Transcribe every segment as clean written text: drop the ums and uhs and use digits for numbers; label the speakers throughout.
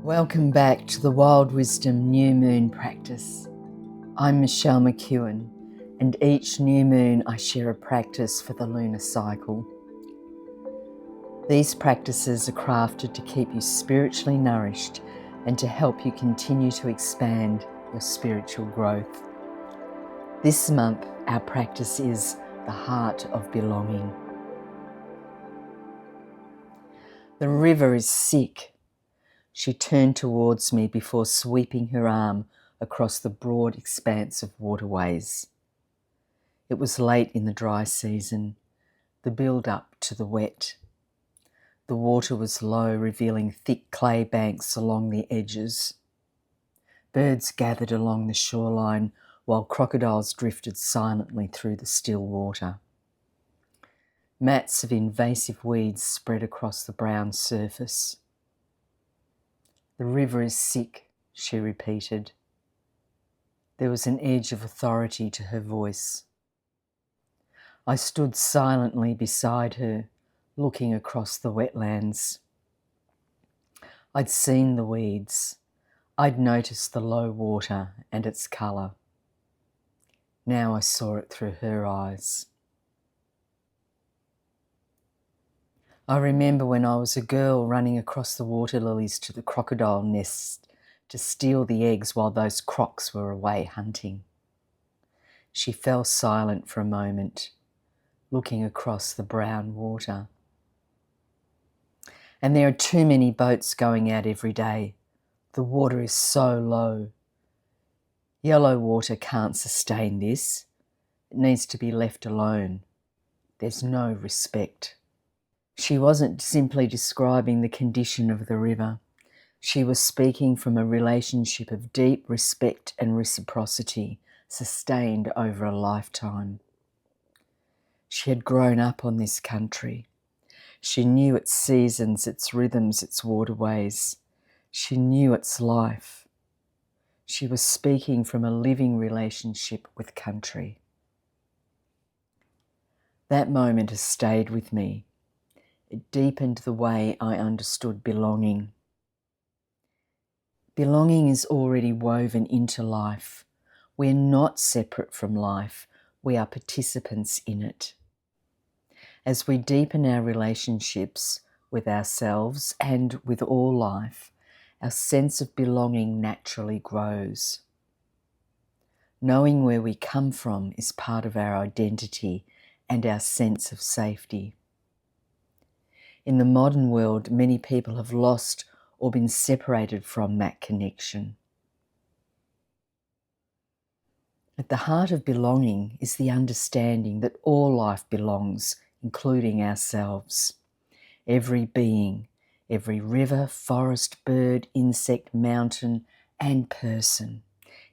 Speaker 1: Welcome back to the Wild Wisdom New Moon practice. I'm Michelle McEwen, and each new moon I share a practice for the lunar cycle. These practices are crafted to keep you spiritually nourished and to help you continue to expand your spiritual growth. This month, our practice is the heart of belonging. The river is sick. She turned towards me before sweeping her arm across the broad expanse of waterways. It was late in the dry season, the build-up to the wet. The water was low, revealing thick clay banks along the edges. Birds gathered along the shoreline while crocodiles drifted silently through the still water. Mats of invasive weeds spread across the brown surface. "The river is sick," she repeated. There was an edge of authority to her voice. I stood silently beside her, looking across the wetlands. I'd seen the weeds. I'd noticed the low water and its colour. Now I saw it through her eyes. I remember when I was a girl running across the water lilies to the crocodile nests to steal the eggs while those crocs were away hunting. She fell silent for a moment, looking across the brown water. And there are too many boats going out every day. The water is so low. Yellow water can't sustain this. It needs to be left alone. There's no respect. She wasn't simply describing the condition of the river. She was speaking from a relationship of deep respect and reciprocity, sustained over a lifetime. She had grown up on this country. She knew its seasons, its rhythms, its waterways. She knew its life. She was speaking from a living relationship with country. That moment has stayed with me. It deepened the way I understood belonging. Belonging is already woven into life. We're not separate from life. We are participants in it. As we deepen our relationships with ourselves and with all life, our sense of belonging naturally grows. Knowing where we come from is part of our identity and our sense of safety. In the modern world, many people have lost or been separated from that connection. At the heart of belonging is the understanding that all life belongs, including ourselves. Every being, every river, forest, bird, insect, mountain, and person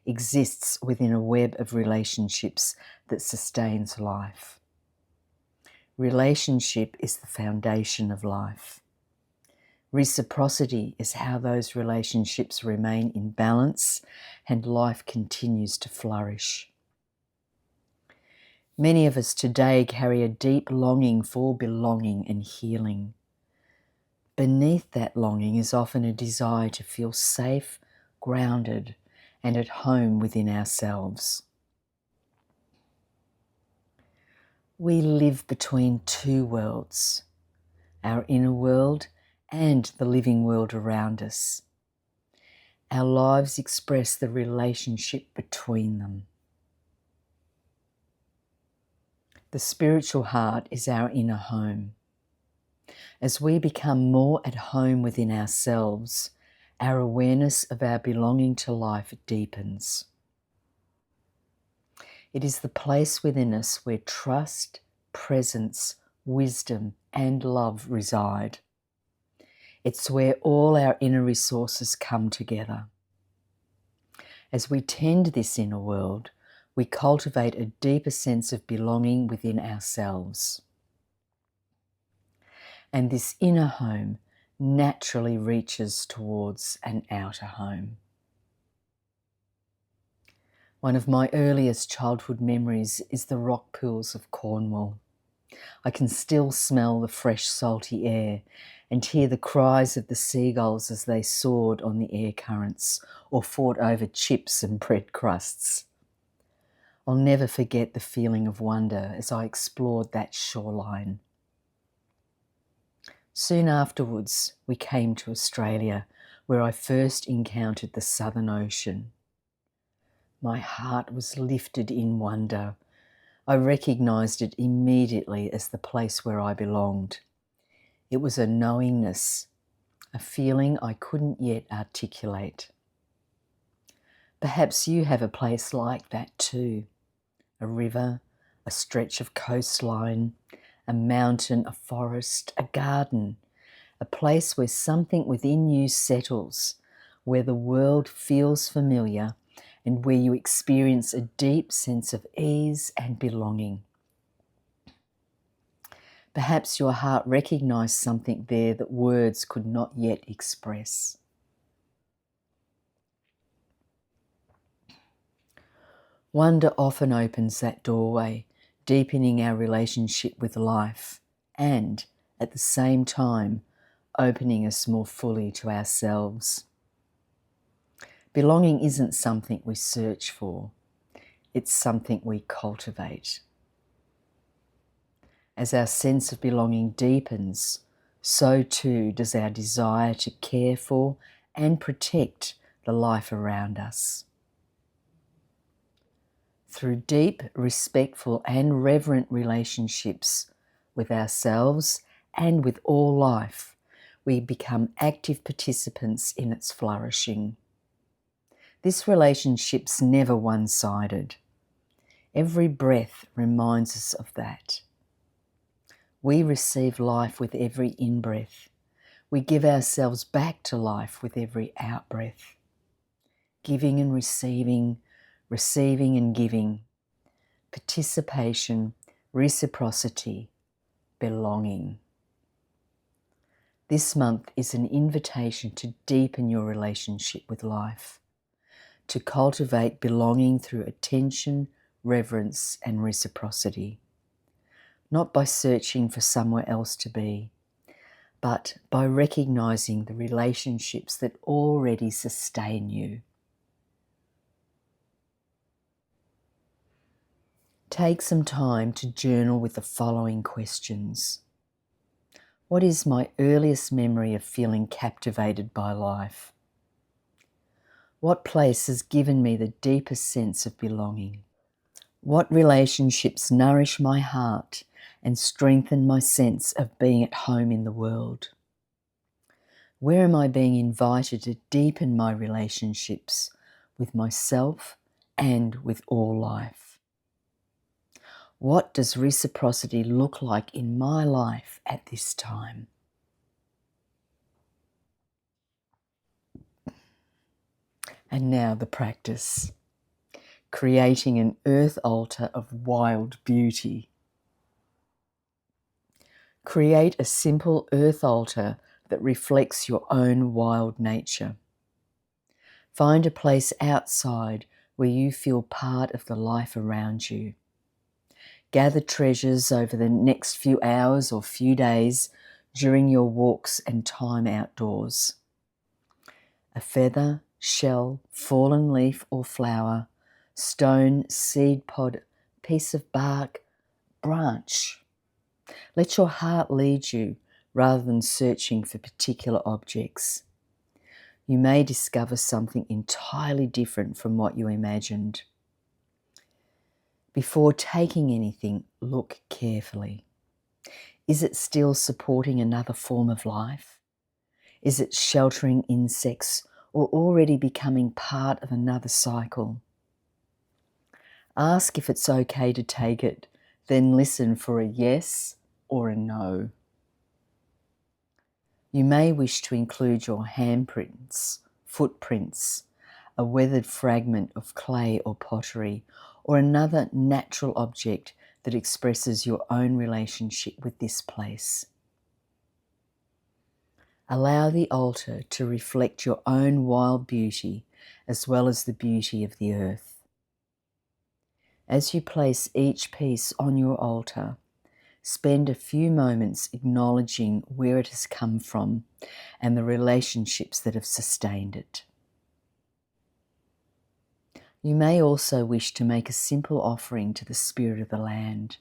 Speaker 1: exists within a web of relationships that sustains life. Relationship is the foundation of life. Reciprocity is how those relationships remain in balance and life continues to flourish. Many of us today carry a deep longing for belonging and healing. Beneath that longing is often a desire to feel safe, grounded, and at home within ourselves. We live between two worlds, our inner world and the living world around us. Our lives express the relationship between them. The spiritual heart is our inner home. As we become more at home within ourselves, our awareness of our belonging to life deepens. It is the place within us where trust, presence, wisdom, and love reside. It's where all our inner resources come together. As we tend this inner world, we cultivate a deeper sense of belonging within ourselves. And this inner home naturally reaches towards an outer home. One of my earliest childhood memories is the rock pools of Cornwall. I can still smell the fresh salty air and hear the cries of the seagulls as they soared on the air currents or fought over chips and bread crusts. I'll never forget the feeling of wonder as I explored that shoreline. Soon afterwards, we came to Australia, where I first encountered the Southern Ocean. My heart was lifted in wonder. I recognised it immediately as the place where I belonged. It was a knowingness, a feeling I couldn't yet articulate. Perhaps you have a place like that too. A river, a stretch of coastline, a mountain, a forest, a garden, a place where something within you settles, where the world feels familiar and where you experience a deep sense of ease and belonging. Perhaps your heart recognised something there that words could not yet express. Wonder often opens that doorway, deepening our relationship with life and, at the same time, opening us more fully to ourselves. Belonging isn't something we search for, it's something we cultivate. As our sense of belonging deepens, so too does our desire to care for and protect the life around us. Through deep, respectful and reverent relationships with ourselves and with all life, we become active participants in its flourishing. This relationship's never one-sided. Every breath reminds us of that. We receive life with every in-breath. We give ourselves back to life with every out-breath. Giving and receiving, receiving and giving. Participation, reciprocity, belonging. This month is an invitation to deepen your relationship with life, to cultivate belonging through attention, reverence and reciprocity. Not by searching for somewhere else to be, but by recognising the relationships that already sustain you. Take some time to journal with the following questions. What is my earliest memory of feeling captivated by life? What place has given me the deepest sense of belonging? What relationships nourish my heart and strengthen my sense of being at home in the world? Where am I being invited to deepen my relationships with myself and with all life? What does reciprocity look like in my life at this time? And now the practice. Creating an earth altar of wild beauty. Create a simple earth altar that reflects your own wild nature. Find a place outside where you feel part of the life around you. Gather treasures over the next few hours or few days during your walks and time outdoors. A feather, shell, fallen leaf or flower, stone, seed pod, piece of bark, branch. Let your heart lead you rather than searching for particular objects. You may discover something entirely different from what you imagined. Before taking anything, look carefully. Is it still supporting another form of life? Is it sheltering insects or already becoming part of another cycle? Ask if it's okay to take it, then listen for a yes or a no. You may wish to include your handprints, footprints, a weathered fragment of clay or pottery, or another natural object that expresses your own relationship with this place. Allow the altar to reflect your own wild beauty as well as the beauty of the earth. As you place each piece on your altar, spend a few moments acknowledging where it has come from and the relationships that have sustained it. You may also wish to make a simple offering to the spirit of the land,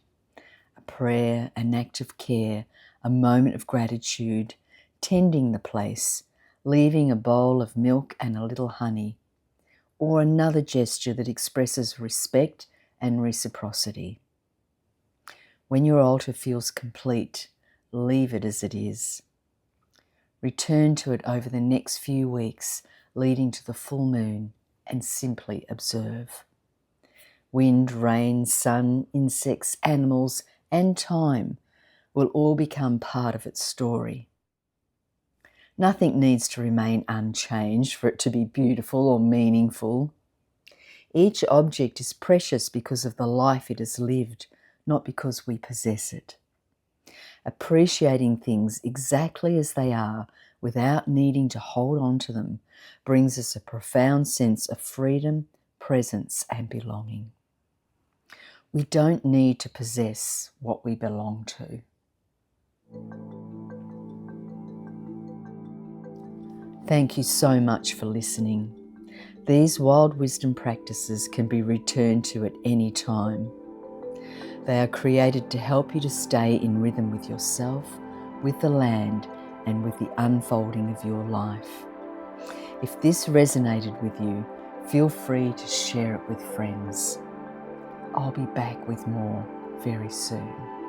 Speaker 1: a prayer, an act of care, a moment of gratitude, tending the place, leaving a bowl of milk and a little honey, or another gesture that expresses respect and reciprocity. When your altar feels complete, leave it as it is. Return to it over the next few weeks, leading to the full moon, and simply observe. Wind, rain, sun, insects, animals, and time will all become part of its story. Nothing needs to remain unchanged for it to be beautiful or meaningful. Each object is precious because of the life it has lived, not because we possess it. Appreciating things exactly as they are without needing to hold on to them brings us a profound sense of freedom, presence, and belonging. We don't need to possess what we belong to. Thank you so much for listening. These wild wisdom practices can be returned to at any time. They are created to help you to stay in rhythm with yourself, with the land, and with the unfolding of your life. If this resonated with you, feel free to share it with friends. I'll be back with more very soon.